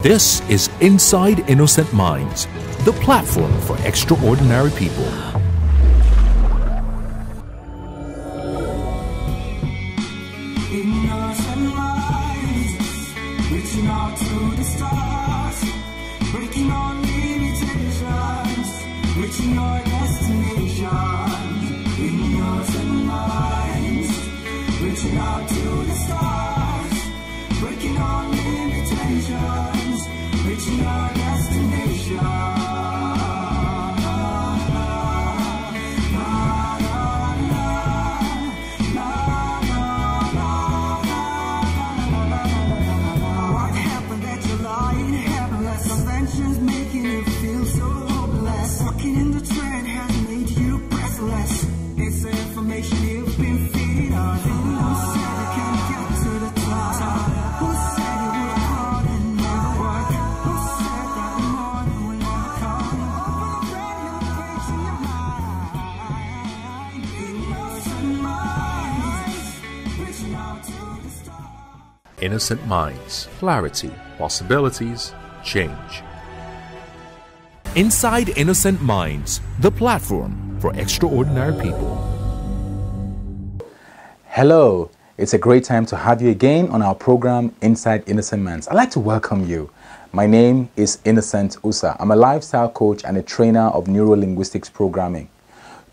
This is Inside Innocent Minds, the platform for extraordinary people. Innocent minds, reaching out to the stars, breaking all limitations, reaching our destination. Innocent minds, reaching out to the stars, breaking all limitations, reaching our destination. Making you feel so hopeless. Walking in the trend has made you breathless. It's the information you've been feeding on. Who said you can't get to the top? Who said you would hard and never work? Who said that the morning will never come? Open a brand new page in your mind. Innocent minds, reaching out to the stars. Innocent Minds, clarity, possibilities, change. Inside Innocent Minds, the platform for extraordinary people. Hello, it's a great time to have you again on our program Inside Innocent Minds. I'd like to welcome you. My name is Innocent Usar. I'm a lifestyle coach and a trainer of neuro-linguistics programming.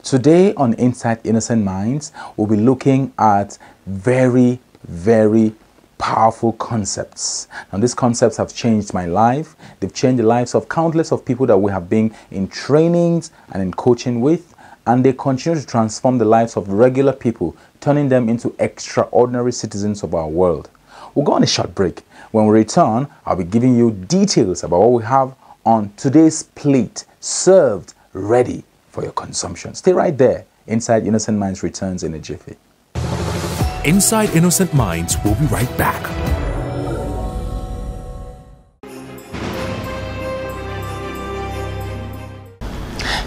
Today on Inside Innocent Minds, we'll be looking at very powerful concepts. Now, these concepts have changed my life. They've changed the lives of countless of people that we have been in trainings and in coaching with, and they continue to transform the lives of regular people, turning them into extraordinary citizens of our world. We'll go on a short break. When we return, I'll be giving you details about what we have on today's plate, served ready for your consumption. Stay right there. Inside Innocent Minds returns in a jiffy. Inside Innocent Minds will be right back.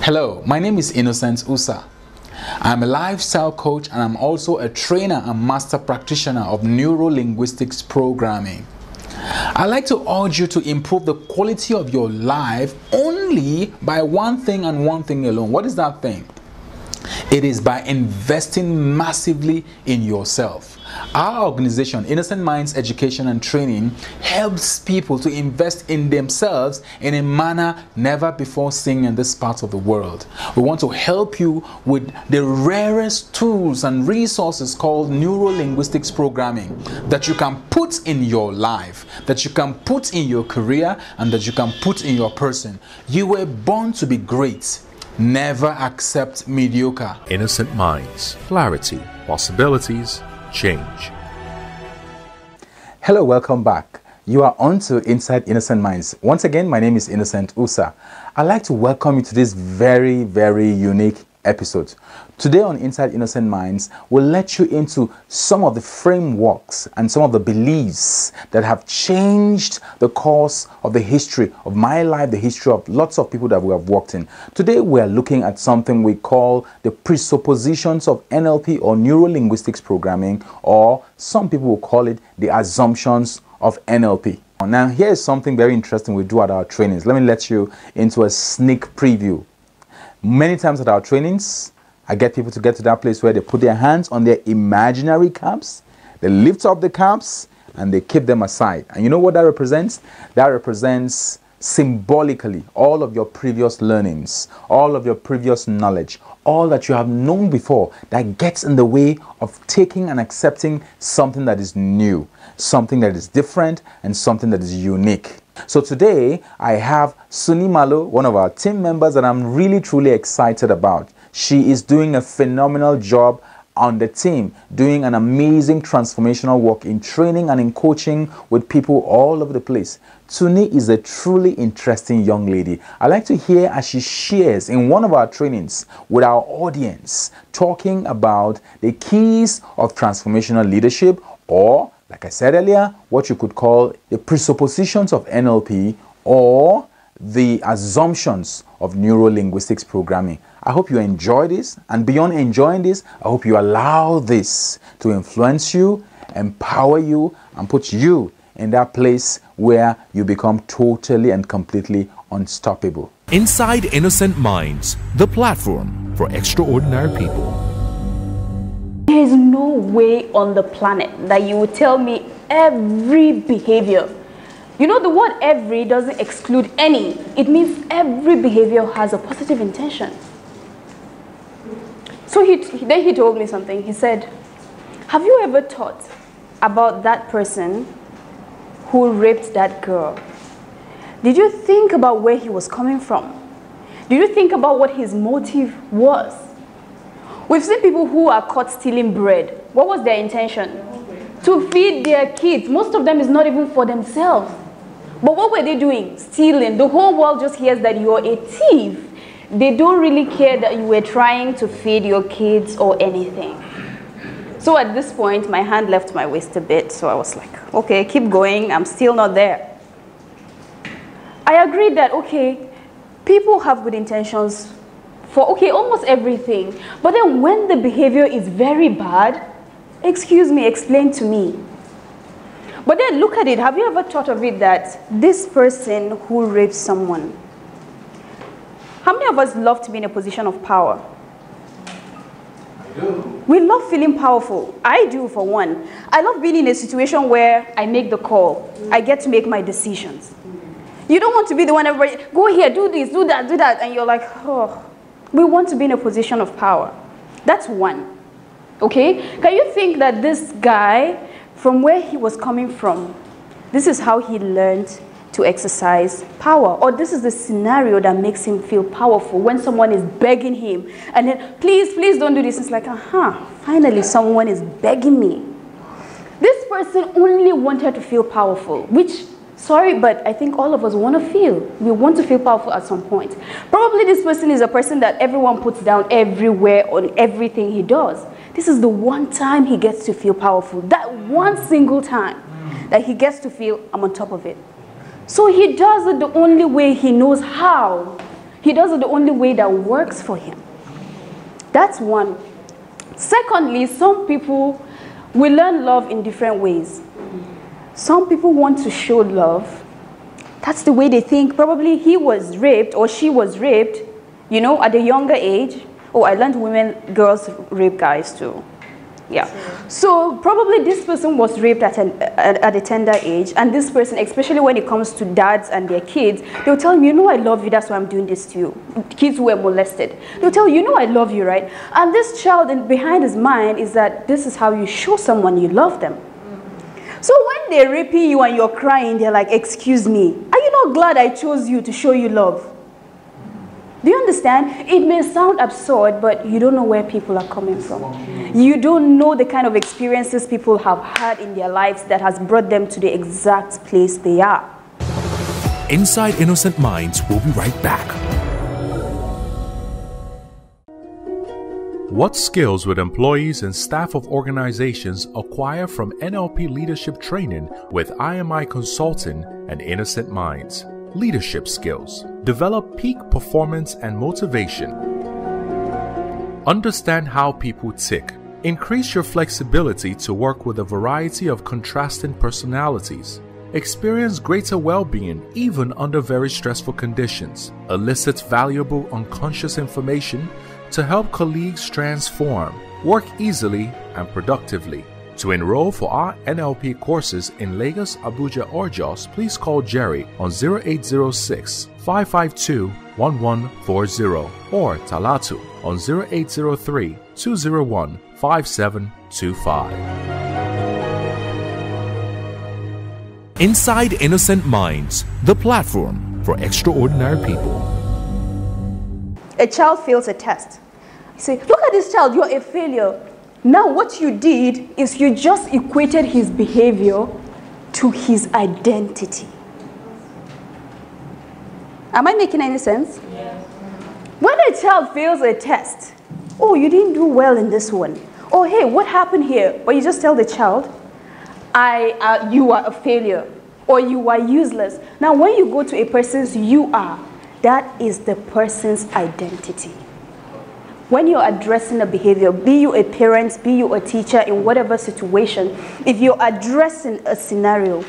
Hello, my name is Innocent Usar. I'm a lifestyle coach and I'm also a trainer and master practitioner of neuro-linguistics programming. I'd like to urge you to improve the quality of your life only by one thing and one thing alone. What is that thing? It is by investing massively in yourself. Our organization, Innocent Minds Education and Training, helps people to invest in themselves in a manner never before seen in this part of the world. We want to help you with the rarest tools and resources called neuro-linguistics programming that you can put in your life, that you can put in your career, and that you can put in your person. You were born to be great. Never accept mediocre. Innocent Minds, clarity, possibilities, change. Hello, welcome back. You are on to Inside Innocent Minds. Once again, my name is Innocent Usar. I'd like to welcome you to this very unique episode. Today on Inside Innocent Minds, we'll let you into some of the frameworks and some of the beliefs that have changed the course of the history of my life, the history of lots of people that we have worked in. Today, we're looking at something we call the presuppositions of NLP or neuro-linguistics programming, or some people will call it the assumptions of NLP. Now, here's something very interesting we do at our trainings. Let me let you into a sneak preview. Many times at our trainings, I get people to get to that place where they put their hands on their imaginary caps, they lift up the caps, and they keep them aside. And you know what that represents? That represents symbolically all of your previous learnings, all of your previous knowledge, all that you have known before that gets in the way of taking and accepting something that is new, something that is different, and something that is unique. So today, I have Suni Malo, one of our team members that I'm really truly excited about. She is doing a phenomenal job on the team, doing an amazing transformational work in training and in coaching with people all over the place. Suni is a truly interesting young lady. I like to hear as she shares in one of our trainings with our audience, talking about the keys of transformational leadership, or like I said earlier, what you could call the presuppositions of NLP or the assumptions of neuro-linguistics programming. I hope you enjoy this, and beyond enjoying this, I hope you allow this to influence you, empower you, and put you in that place where you become totally and completely unstoppable. Inside Innocent Minds, the platform for extraordinary people. There is no way on the planet that you would tell me every behavior. You know, the word every doesn't exclude any. It means every behavior has a positive intention. So then he told me something. He said, have you ever thought about that person who raped that girl? Did you think about where he was coming from? Did you think about what his motive was? We've seen people who are caught stealing bread. What was their intention? To feed their kids. Most of them is not even for themselves. But what were they doing? Stealing. The whole world just hears that you're a thief. They don't really care that you were trying to feed your kids or anything. So at this point, my hand left my waist a bit. So I was like, okay, keep going. I'm still not there. I agreed that, okay, people have good intentions for, okay, almost everything. But then when the behavior is very bad, excuse me, explain to me. But then look at it. Have you ever thought of it that this person who rapes someone, how many of us love to be in a position of power? I do. We love feeling powerful. I do, for one. I love being in a situation where I make the call. I get to make my decisions. You don't want to be the one everybody, go here, do this, do that, and you're like, oh. We want to be in a position of power. That's one. Okay? Can you think that this guy, from where he was coming from, this is how he learned to exercise power? Or this is the scenario that makes him feel powerful when someone is begging him. And then, please, please don't do this. It's like, finally someone is begging me. This person only wanted to feel powerful, which, sorry, but I think all of us want to feel. We want to feel powerful at some point. Probably this person is a person that everyone puts down everywhere on everything he does. This is the one time he gets to feel powerful. That one single time that he gets to feel, I'm on top of it. So he does it the only way he knows how. He does it the only way that works for him. That's one. Secondly, some people will learn love in different ways. Some people want to show love. That's the way they think. Probably he was raped or she was raped, you know, at a younger age. Oh, I learned girls rape guys too. Yeah. So probably this person was raped at a tender age, and this person, especially when it comes to dads and their kids, they'll tell him, you know I love you, that's why I'm doing this to you. Kids who were molested. They'll tell you, you know I love you, right? And this child behind his mind is that this is how you show someone you love them. So when they're raping you and you're crying, they're like, excuse me, are you not glad I chose you to show you love? Do you understand? It may sound absurd, but you don't know where people are coming from. You don't know the kind of experiences people have had in their lives that has brought them to the exact place they are. Inside Innocent Minds, we'll be right back. What skills would employees and staff of organizations acquire from NLP leadership training with IMI Consulting and Innocent Minds? Leadership skills. Develop peak performance and motivation. Understand how people tick. Increase your flexibility to work with a variety of contrasting personalities. Experience greater well-being even under very stressful conditions. Elicit valuable unconscious information to help colleagues transform. Work easily and productively. To enroll for our NLP courses in Lagos, Abuja, or Jos, please call Jerry on 0806 552 1140 or Talatu on 0803 201 5725. Inside Innocent Minds, the platform for extraordinary people. A child fails a test. You say, look at this child, you're a failure. Now what you did is you just equated his behavior to his identity. Am I making any sense? Yes. When a child fails a test, oh, you didn't do well in this one. Oh, hey, what happened here? But you just tell the child, you are a failure or you are useless. Now when you go to a person's you are, that is the person's identity. When you're addressing a behavior, be you a parent, be you a teacher, in whatever situation, if you're addressing a scenario,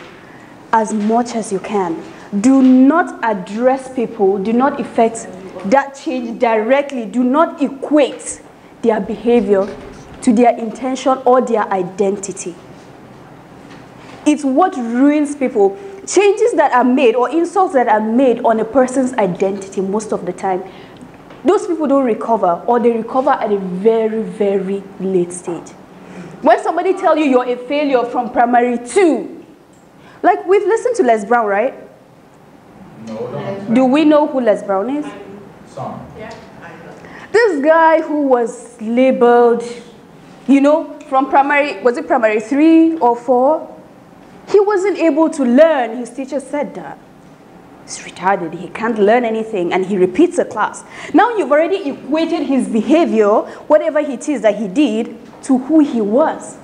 as much as you can. Do not address people, do not effect that change directly. Do not equate their behavior to their intention or their identity. It's what ruins people. Changes that are made or insults that are made on a person's identity most of the time, those people don't recover, or they recover at a very, very late stage. When somebody tells you you're a failure from primary 2, like we've listened to Les Brown, right? No. Do we know who Les Brown is? Some. Yeah, I know. This guy who was labeled, you know, from primary, was it primary 3 or 4? He wasn't able to learn. His teacher said that. He's retarded. He can't learn anything, and he repeats a class. Now you've already equated his behavior, whatever it is that he did, to who he was.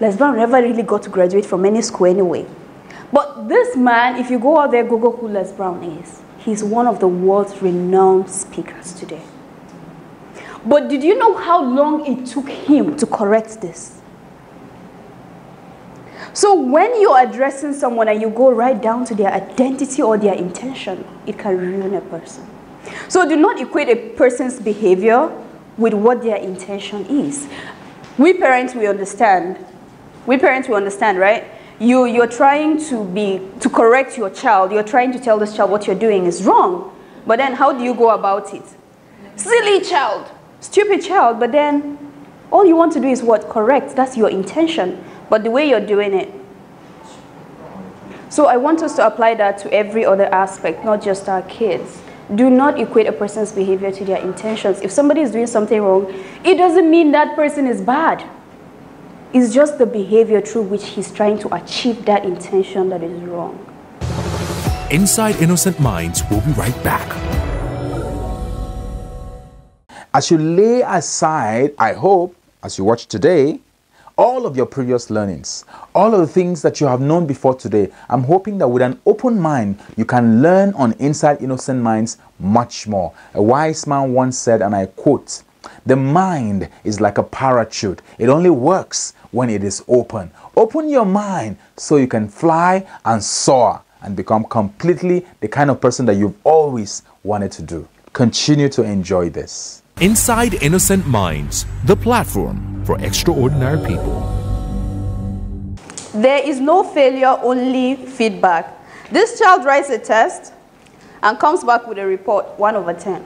Les Brown never really got to graduate from any school anyway. But this man, if you go out there, Google who Les Brown is. He's one of the world's renowned speakers today. But did you know how long it took him to correct this? So when you're addressing someone and you go right down to their identity or their intention, it can ruin a person. So do not equate a person's behavior with what their intention is. We parents, we understand. We parents, we understand, right? You're trying to correct your child. You're trying to tell this child what you're doing is wrong. But then how do you go about it? Silly child, stupid child, but then all you want to do is what? Correct. That's your intention. But the way you're doing it. So I want us to apply that to every other aspect, not just our kids. Do not equate a person's behavior to their intentions. If somebody is doing something wrong, it doesn't mean that person is bad. It's just the behavior through which he's trying to achieve that intention that is wrong. Inside Innocent Minds, we'll be right back. As you lay aside, I hope, as you watch today, all of your previous learnings, all of the things that you have known before today, I'm hoping that with an open mind, you can learn on Inside Innocent Minds much more. A wise man once said, and I quote, "The mind is like a parachute. It only works when it is open." Open your mind so you can fly and soar and become completely the kind of person that you've always wanted to do. Continue to enjoy this. Inside Innocent Minds, the platform for extraordinary people. There is no failure, only feedback. This child writes a test and comes back with a report, 1 over 10.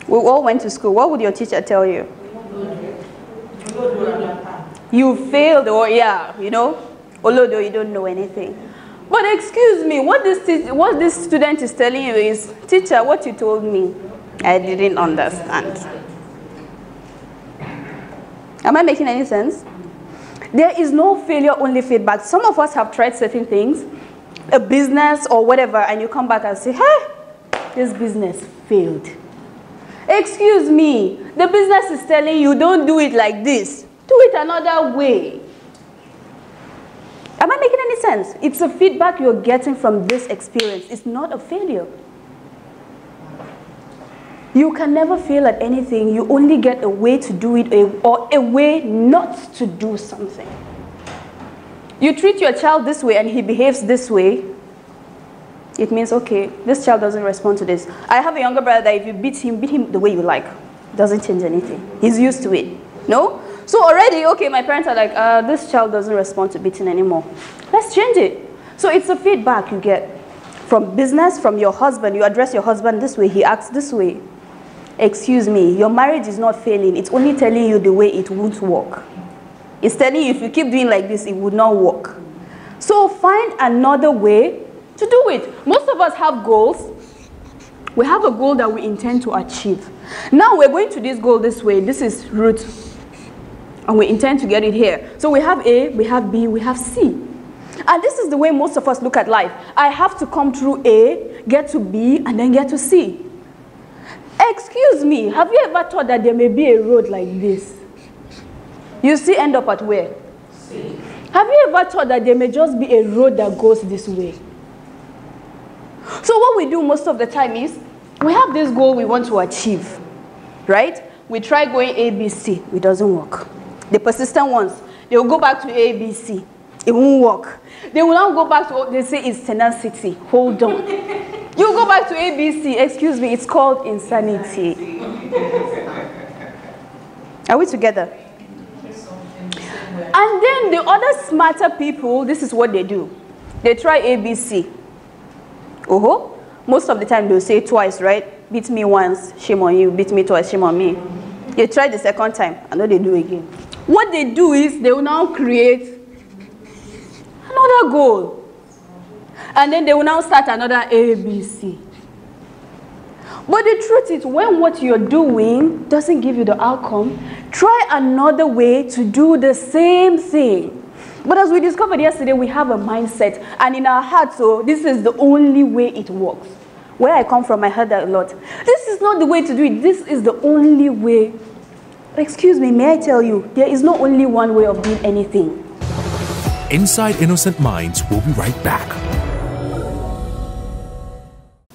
We all went to school. What would your teacher tell you? You failed, or yeah, you know, although you don't know anything. But excuse me, what this student is telling you is, teacher, what you told me, I didn't understand. Am I making any sense? There is no failure, only feedback. Some of us have tried certain things, a business or whatever, and you come back and say, hey, this business failed. Excuse me, the business is telling you don't do it like this. Do it another way. Am I making any sense? It's a feedback you're getting from this experience. It's not a failure. You can never fail at anything. You only get a way to do it or a way not to do something. You treat your child this way and he behaves this way, it means, okay, this child doesn't respond to this. I have a younger brother that if you beat him the way you like. It doesn't change anything. He's used to it. No? So already, okay, my parents are like, this child doesn't respond to beating anymore. Let's change it. So it's a feedback you get from business, from your husband. You address your husband this way, he acts this way. Excuse me, your marriage is not failing. It's only telling you the way it won't work. It's telling you if you keep doing like this, it would not work. So find another way to do it. Most of us have goals. We have a goal that we intend to achieve. Now we're going to this goal this way. This is route. And we intend to get it here. So we have A, we have B, we have C. And this is the way most of us look at life. I have to come through A, get to B, and then get to C. Excuse me, have you ever thought that there may be a road like this? You still end up at where? C. Have you ever thought that there may just be a road that goes this way? So what we do most of the time is, we have this goal we want to achieve, right? We try going A, B, C, it doesn't work. The persistent ones, they will go back to A, B, C. It won't work. They will now go back to what they say is tenacity. Hold on. You go back to ABC. Excuse me, it's called insanity. Are we together? And then the other smarter people, this is what they do. They try ABC. Most of the time they'll say twice, right? Beat me once, shame on you. Beat me twice, shame on me. They try the second time, and then they do again. What they do is they will now create another goal. And then they will now start another ABC. But the truth is, when what you're doing doesn't give you the outcome, try another way to do the same thing. But as we discovered yesterday, we have a mindset. And in our hearts, so this is the only way it works. Where I come from, I heard that a lot. This is not the way to do it. This is the only way. Excuse me, may I tell you, there is not only one way of doing anything. Inside Innocent Minds, we'll be right back.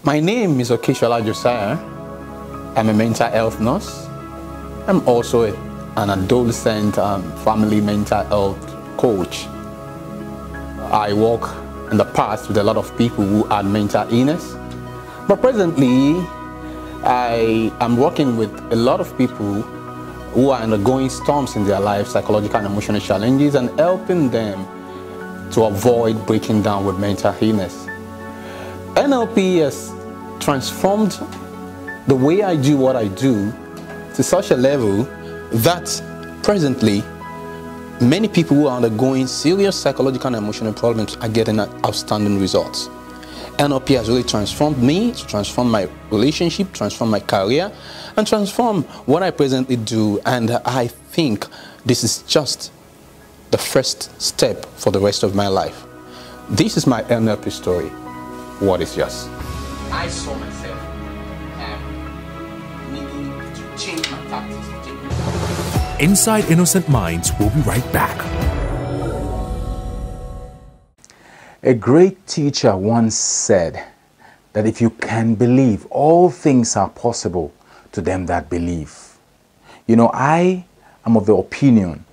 My name is Ukeshola Josiah. I'm a mental health nurse. I'm also an adolescent family mental health coach. I work in the past with a lot of people who had mental illness. But presently, I am working with a lot of people who are undergoing storms in their life, psychological and emotional challenges, and helping them to avoid breaking down with mental illness. NLP has transformed the way I do what I do to such a level that presently many people who are undergoing serious psychological and emotional problems are getting outstanding results. NLP has really transformed me, transformed my relationship, transformed my career, and transformed what I presently do. And I think this is just the first step for the rest of my life. This is my NLP story. What is yours? I saw myself needing to change my tactics. Inside Innocent Minds, we'll be right back. A great teacher once said that if you can believe, all things are possible to them that believe. You know, I am of the opinion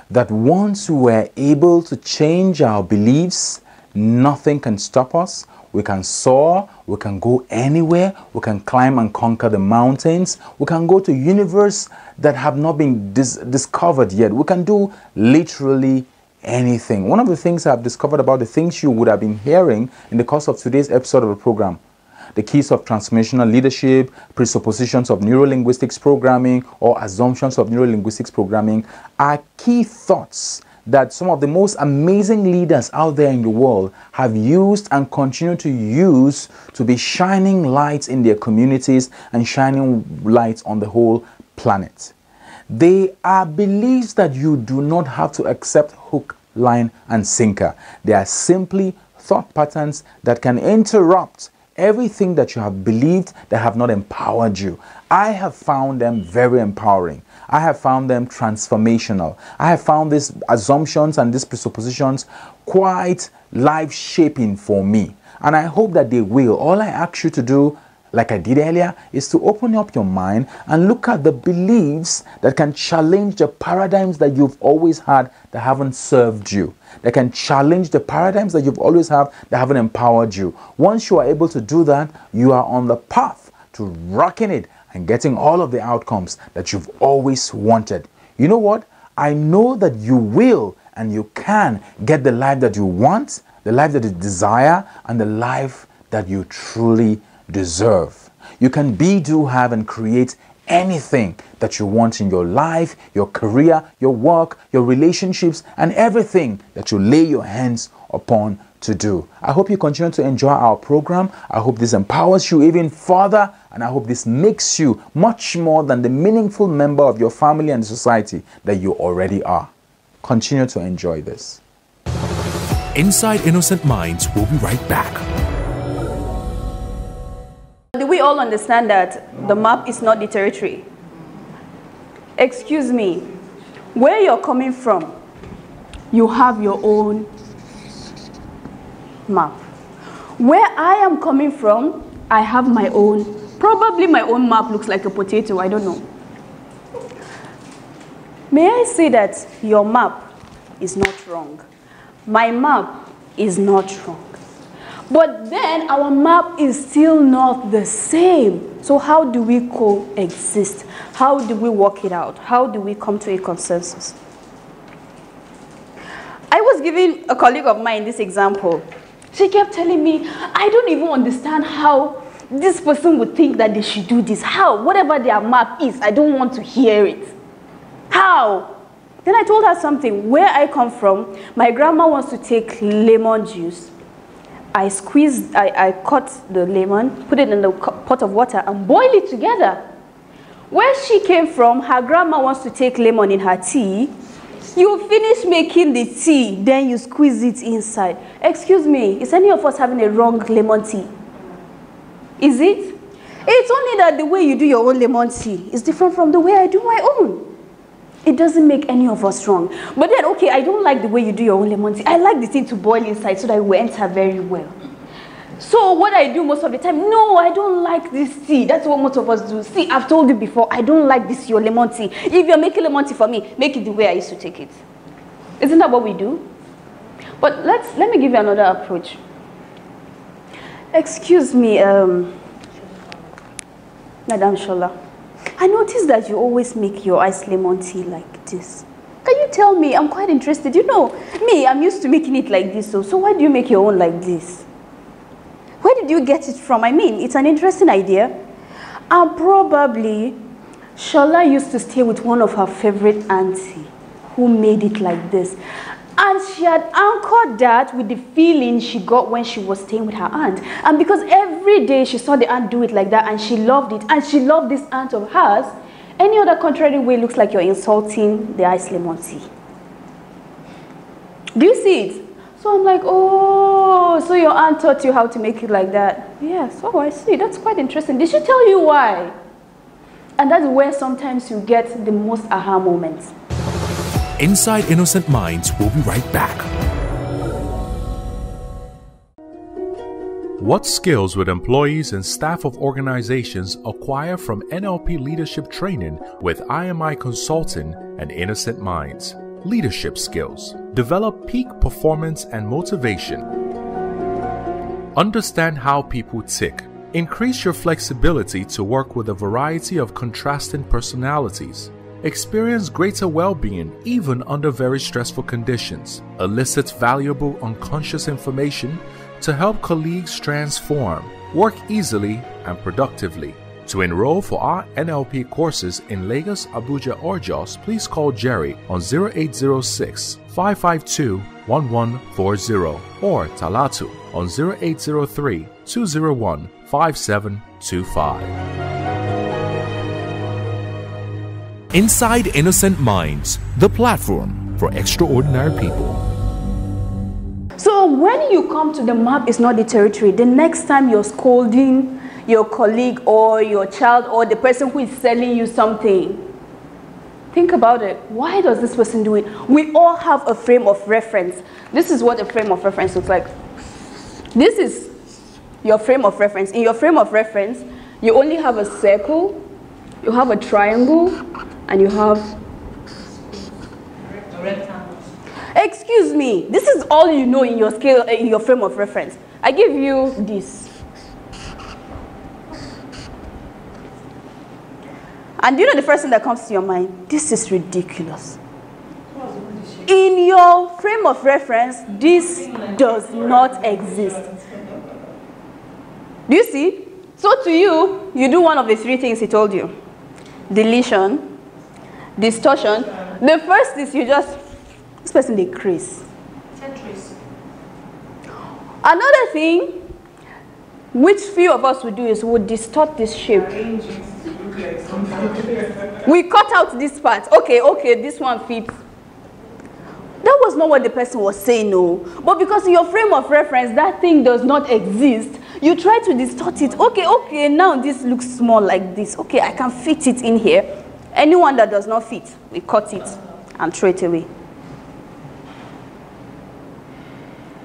that once we are able to change our beliefs, nothing can stop us. We can soar, we can go anywhere, we can climb and conquer the mountains, we can go to universe that have not been discovered yet. We can do literally anything. One of the things I've discovered about the things you would have been hearing in the course of today's episode of the program, the keys of transformational leadership, presuppositions of neurolinguistics programming, or assumptions of neurolinguistics programming, are key thoughts that some of the most amazing leaders out there in the world have used and continue to use to be shining lights in their communities and shining lights on the whole planet. They are beliefs that you do not have to accept hook, line, and sinker. They are simply thought patterns that can interrupt everything that you have believed that have not empowered you. I have found them very empowering. I have found them transformational. I have found these assumptions and these presuppositions quite life-shaping for me. And I hope that they will. All I ask you to do, like I did earlier, is to open up your mind and look at the beliefs that can challenge the paradigms that you've always had that haven't served you. That can challenge the paradigms that you've always had that haven't empowered you. Once you are able to do that, you are on the path to rocking it and getting all of the outcomes that you've always wanted. You know what? I know that you will and you can get the life that you want, the life that you desire, and the life that you truly deserve. You can be, do, have, and create anything that you want in your life, your career, your work, your relationships, and everything that you lay your hands upon to do. I hope you continue to enjoy our program. I hope this empowers you even further, and I hope this makes you much more than the meaningful member of your family and society that you already are. Continue to enjoy this. Inside Innocent Minds, we'll be right back. Do we all understand that the map is not the territory? Excuse me, where you're coming from, you have your own map. Where I am coming from, I have my own, probably my own map looks like a potato, I don't know. May I say that your map is not wrong, My map is not wrong. But then our map is still not the same. So how do we coexist? How do we work it out? How do we come to a consensus? I was giving a colleague of mine this example. She kept telling me, I don't even understand how this person would think that they should do this. How? Whatever their map is, I don't want to hear it. How? Then I told her something. Where I come from, my grandma wants to take lemon juice. I cut the lemon, put it in the pot of water and boil it together. Where she came from, her grandma wants to take lemon in her tea. You finish making the tea, then you squeeze it inside. Excuse me, is any of us having a wrong lemon tea? Is it? It's only that the way you do your own lemon tea is different from the way I do my own. It doesn't make any of us wrong. But then, okay, I don't like the way you do your own lemon tea. I like the thing to boil inside so that it will enter very well. So what I do most of the time, no, I don't like this tea. That's what most of us do. See, I've told you before, I don't like this, your lemon tea. If you're making lemon tea for me, make it the way I used to take it. Isn't that what we do? But let me give you another approach. Excuse me, Madam Shola. I noticed that you always make your iced lemon tea like this. Can you tell me? I'm quite interested. You know, me, I'm used to making it like this. So why do you make your own like this? Where did you get it from? I mean, it's an interesting idea. And probably, Shola used to stay with one of her favorite auntie who made it like this. And she had anchored that with the feeling she got when she was staying with her aunt. And because every day she saw the aunt do it like that and she loved it, and she loved this aunt of hers, any other contrary way looks like you're insulting the iced lemon tea. Do you see it? So I'm like, oh, so your aunt taught you how to make it like that? Yes, oh, I see. That's quite interesting. Did she tell you why? And that's where sometimes you get the most aha moments. Inside Innocent Minds, we'll be right back. What skills would employees and staff of organizations acquire from NLP leadership training with IMI Consulting and Innocent Minds? Leadership skills. Develop peak performance and motivation. Understand how people tick. Increase your flexibility to work with a variety of contrasting personalities. Experience greater well-being even under very stressful conditions. Elicit valuable unconscious information to help colleagues transform. Work easily and productively. To enroll for our NLP courses in Lagos, Abuja, or Jos, please call Jerry on 0806 552 1140 or Talatu on 0803 201 5725. Inside Innocent Minds, the platform for extraordinary people. So when you come to the map is not the territory, the next time you're scolding your colleague or your child or the person who is selling you something, think about it. Why does this person do it? We all have a frame of reference. This is what a frame of reference looks like. This is your frame of reference. In your frame of reference, you only have a circle, you have a triangle, and you have a rectangle. Excuse me, this is all you know in your scale, in your frame of reference. I give you this. And you know the first thing that comes to your mind? This is ridiculous. In your frame of reference, this does not exist. Do you see? So to you, you do one of the three things he told you. Deletion, distortion. The first is you just, this person they crease. Another thing, which few of us would do is would distort this shape. We cut out this part. Okay, this one fits. That was not what the person was saying, no. But because in your frame of reference, that thing does not exist, you try to distort it. Okay, now this looks small like this. Okay, I can fit it in here. Anyone that does not fit, we cut it and throw it away.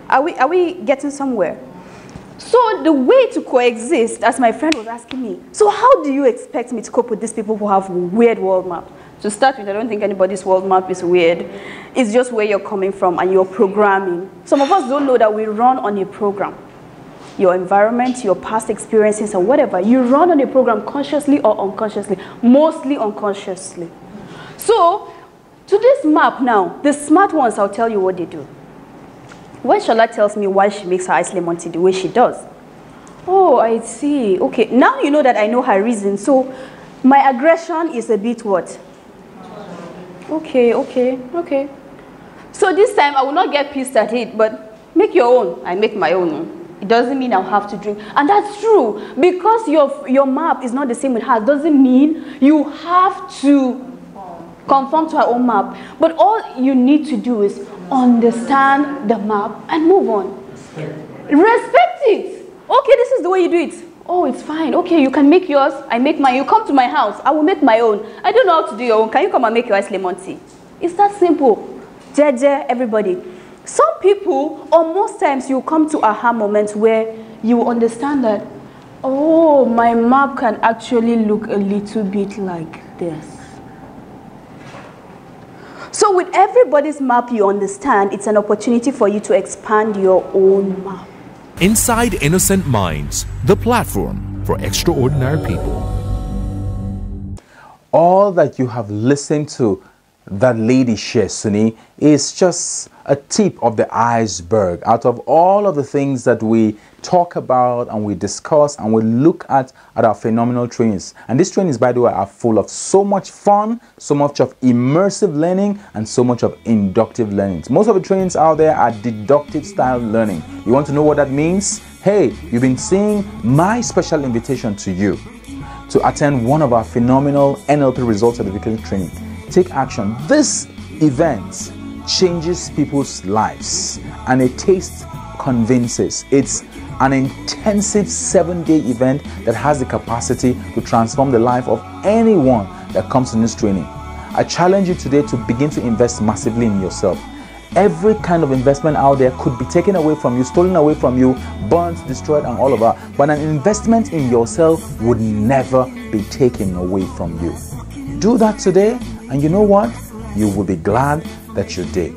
Are we getting somewhere? So the way to coexist, as my friend was asking me, so how do you expect me to cope with these people who have weird world maps? To start with, I don't think anybody's world map is weird. It's just where you're coming from and your programming. Some of us don't know that we run on a program. Your environment, your past experiences, or whatever. You run on a program consciously or unconsciously, mostly unconsciously. So, to this map now, the smart ones, I'll tell you what they do. When Shola tells me why she makes her ice lemon tea the way she does, oh, I see. Okay, now you know that I know her reason. So, my aggression is a bit what? Okay. So this time I will not get pissed at it, but make your own. I make my own. It doesn't mean I'll have to drink. And that's true. Because your map is not the same with hers doesn't mean you have to conform to her own map. But all you need to do is understand the map and move on. Respect it. Okay, this is the way you do it. Oh, it's fine. Okay, you can make yours. I make mine. You come to my house. I will make my own. I don't know how to do your own. Can you come and make your ice lemon tea? It's that simple. Jeje, everybody. Some people, or most times, you come to aha moments where you understand that, oh, my map can actually look a little bit like this. So with everybody's map you understand, it's an opportunity for you to expand your own map. Inside Innocent Minds, the platform for extraordinary people. All that you have listened to that lady share, Suni, is just a tip of the iceberg out of all of the things that we talk about and we discuss and we look at our phenomenal trainings. And these trainings, by the way, are full of so much fun, so much of immersive learning, and so much of inductive learning. Most of the trainings out there are deductive style learning. You want to know what that means? Hey, you've been seeing my special invitation to you to attend one of our phenomenal NLP results certification training. Take action. This event changes people's lives and a taste convinces. It's an intensive 7-day event that has the capacity to transform the life of anyone that comes to this training. I challenge you today to begin to invest massively in yourself. Every kind of investment out there could be taken away from you, stolen away from you, burnt, destroyed, and all of that. But an investment in yourself would never be taken away from you. Do that today, and you know what? You will be glad that you did.